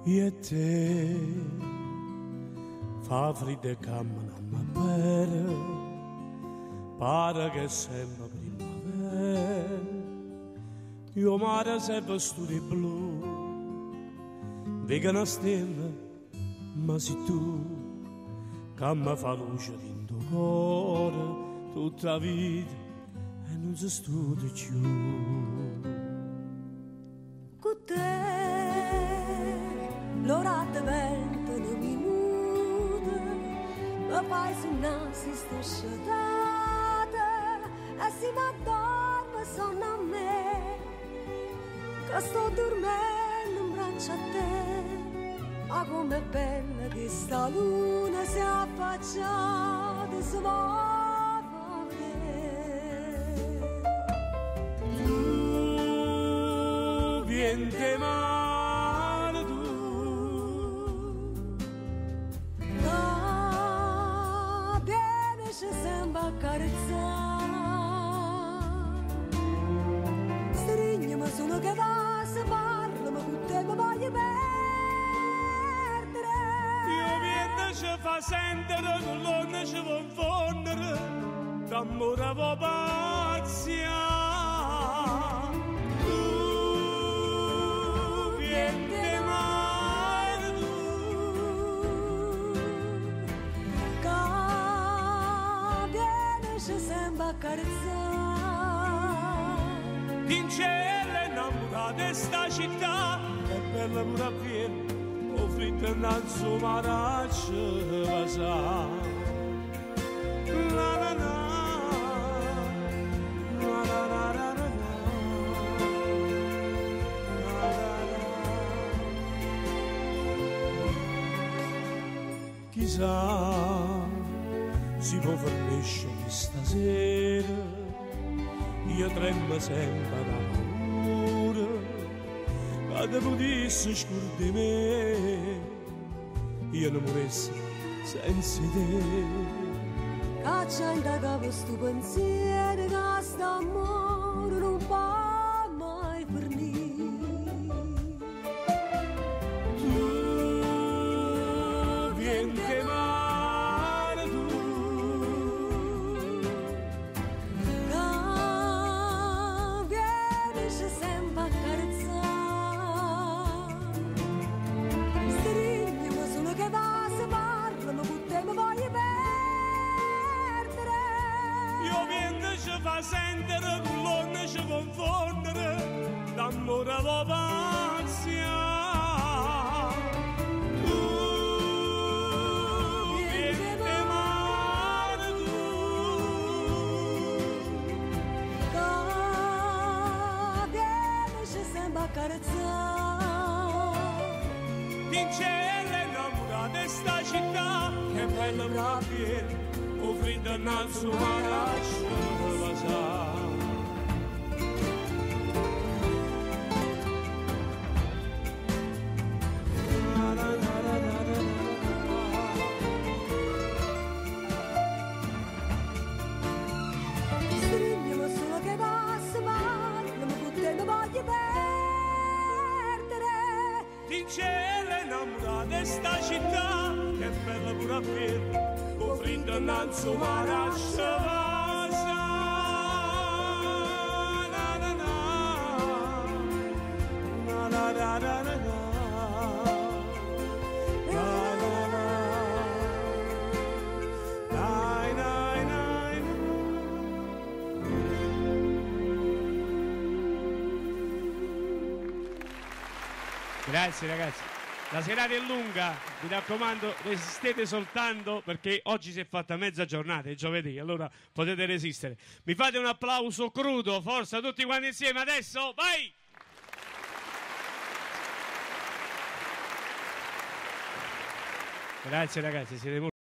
io e te fa freddo e cammina per pare che è sempre primavera io mare se vestito di blu vega una stella ma sei tu che mi fa luce in tuo cuore tutta la vita e non si studia più con te l'ora de vento non mi muda ma fai su nasi sto sciatata e si m'addorma sonno a me che sto dormendo in braccio a te ma com'è bella che sta luna si è affacciata su niente male tu ah, vieni ci sembra accarezzare stringiami solo che va se parla ma con te mi voglio perdere io viento ci fa sentire con l'onda ci può fondere d'amore può pazzia in cielo innamorata sta città è bella pure a piedi o fritta in suo maraccio va sa la la la la la la la la chissà si può fornisce stasera io tremo sempre da paura che te potessi scordare me io non morissi senza te che c'è in capo sto pensiero che st'amore non può mai finire tu vieni male tu fa sentire con l'onda ci confondere d'amore va pazzia tu vieni male tu che vieni ci sembra accarezzare in cielo innamorata sta città che bella una piedi o fredda nel suo maraccio va sa stringiami solo che passa male non mi te mi voglio perdere in cielo innamorata sta città che bella pure a piedi o fredda nel suo maraccio va sa la la la la la la la Grazie ragazzi, la serata è lunga, mi raccomando resistete soltanto perché oggi si è fatta mezza giornata, è giovedì, allora potete resistere. Mi fate un applauso crudo, forza tutti quanti insieme, adesso vai! Grazie ragazzi, siete molto